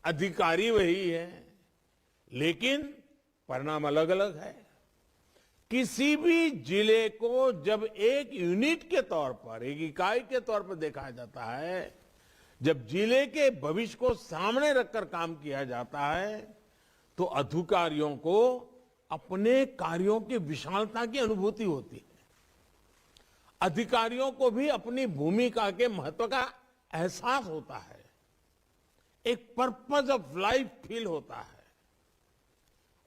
अधिकारी वही है, लेकिन परिणाम अलग अलग है। किसी भी जिले को जब एक यूनिट के तौर पर, एक इकाई के तौर पर देखा जाता है, जब जिले के भविष्य को सामने रखकर काम किया जाता है, तो अधिकारियों को अपने कार्यों की विशालता की अनुभूति होती है। अधिकारियों को भी अपनी भूमिका के महत्व का एहसास होता है। एक पर्पस ऑफ लाइफ फील होता है।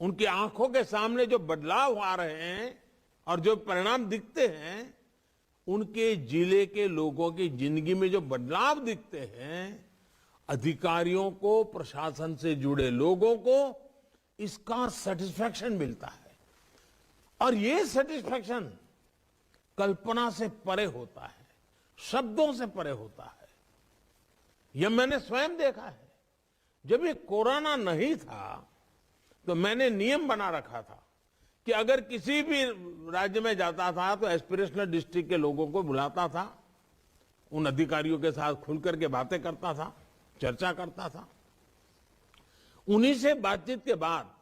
उनकी आंखों के सामने जो बदलाव आ रहे हैं और जो परिणाम दिखते हैं, उनके जिले के लोगों की जिंदगी में जो बदलाव दिखते हैं, अधिकारियों को, प्रशासन से जुड़े लोगों को इसका सेटिस्फैक्शन मिलता है। और ये सेटिस्फैक्शन कल्पना से परे होता है, शब्दों से परे होता है। यह मैंने स्वयं देखा है। जब ये कोरोना नहीं था तो मैंने नियम बना रखा था कि अगर किसी भी राज्य में जाता था तो एस्पिरेशनल डिस्ट्रिक्ट के लोगों को बुलाता था, उन अधिकारियों के साथ खुलकर के बातें करता था, चर्चा करता था। उन्हीं से बातचीत के बाद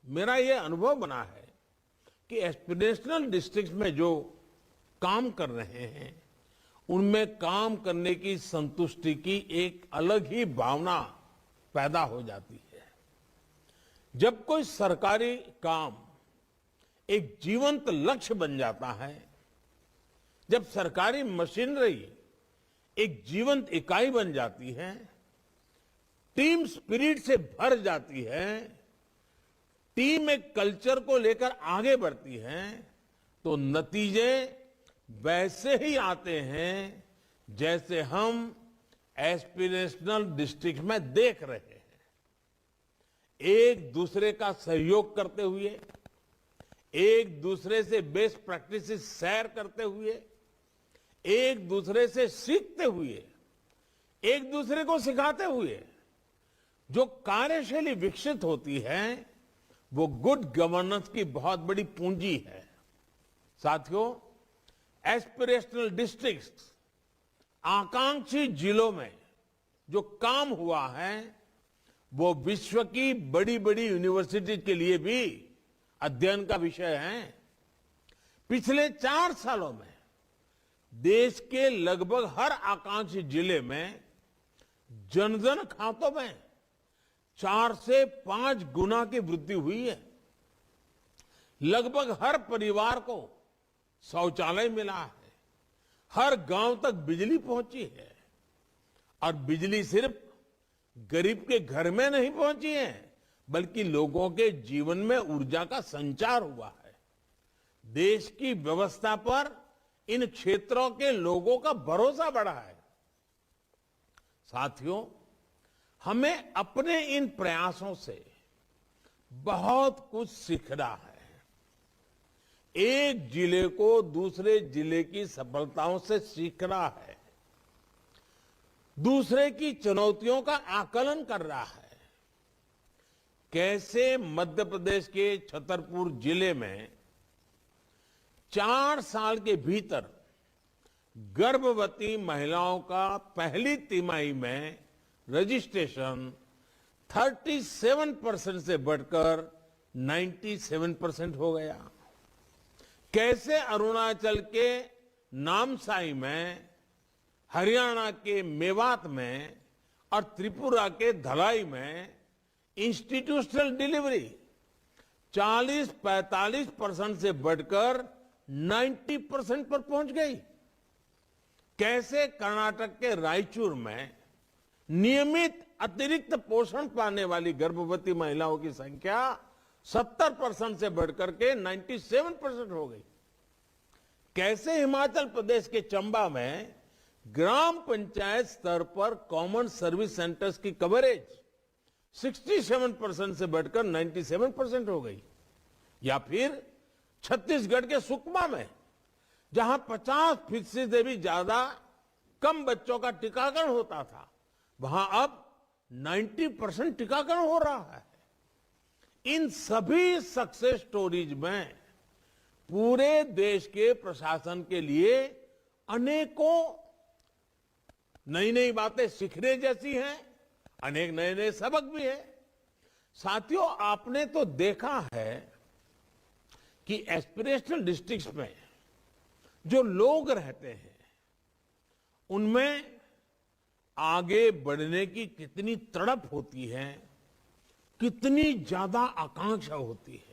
मेरा ये अनुभव बना है कि एस्पिरेशनल डिस्ट्रिक्ट में जो काम कर रहे हैं, उनमें काम करने की संतुष्टि की एक अलग ही भावना पैदा हो जाती है। जब कोई सरकारी काम एक जीवंत लक्ष्य बन जाता है, जब सरकारी मशीनरी एक जीवंत इकाई बन जाती है, टीम स्पिरिट से भर जाती है, टीम एक कल्चर को लेकर आगे बढ़ती है, तो नतीजे वैसे ही आते हैं जैसे हम एस्पिरेशनल डिस्ट्रिक्ट में देख रहे हैं। एक दूसरे का सहयोग करते हुए, एक दूसरे से बेस्ट प्रैक्टिसेस शेयर करते हुए, एक दूसरे से सीखते हुए, एक दूसरे को सिखाते हुए जो कार्यशैली विकसित होती है, वो गुड गवर्नेंस की बहुत बड़ी पूंजी है। साथियों, एस्पिरेशनल डिस्ट्रिक्ट्स, आकांक्षी जिलों में जो काम हुआ है, वो विश्व की बड़ी बड़ी यूनिवर्सिटी के लिए भी अध्ययन का विषय है। पिछले 4 सालों में देश के लगभग हर आकांक्षी जिले में जनधन खातों में 4 से 5 गुना की वृद्धि हुई है। लगभग हर परिवार को शौचालय मिला है, हर गांव तक बिजली पहुंची है। और बिजली सिर्फ गरीब के घर में नहीं पहुंची है, बल्कि लोगों के जीवन में ऊर्जा का संचार हुआ है। देश की व्यवस्था पर इन क्षेत्रों के लोगों का भरोसा बढ़ा है। साथियों, हमें अपने इन प्रयासों से बहुत कुछ सीखना है। एक जिले को दूसरे जिले की सफलताओं से सीखना है, दूसरे की चुनौतियों का आकलन कर रहा है। कैसे मध्य प्रदेश के छतरपुर जिले में 4 साल के भीतर गर्भवती महिलाओं का पहली तिमाही में रजिस्ट्रेशन 37% से बढ़कर 97% हो गया। कैसे अरुणाचल के नामसाई में, हरियाणा के मेवात में और त्रिपुरा के धलाई में इंस्टीट्यूशनल डिलीवरी 40-45% से बढ़कर 90% पर पहुंच गई। कैसे कर्नाटक के रायचूर में नियमित अतिरिक्त पोषण पाने वाली गर्भवती महिलाओं की संख्या 70% से बढ़कर के 97% हो गई। कैसे हिमाचल प्रदेश के चंबा में ग्राम पंचायत स्तर पर कॉमन सर्विस सेंटर्स की कवरेज 67% से बढ़कर 97% हो गई। या फिर छत्तीसगढ़ के सुकमा में, जहां 50% से भी ज्यादा कम बच्चों का टीकाकरण होता था, वहां अब 90% टीकाकरण हो रहा है। इन सभी सक्सेस स्टोरीज में पूरे देश के प्रशासन के लिए अनेकों नई नई बातें सीखने जैसी हैं अनेक नए नए सबक भी है। साथियों, आपने तो देखा है कि एस्पिरेशनल डिस्ट्रिक्ट्स में जो लोग रहते हैं उनमें आगे बढ़ने की कितनी तड़प होती है, कितनी ज्यादा आकांक्षा होती है।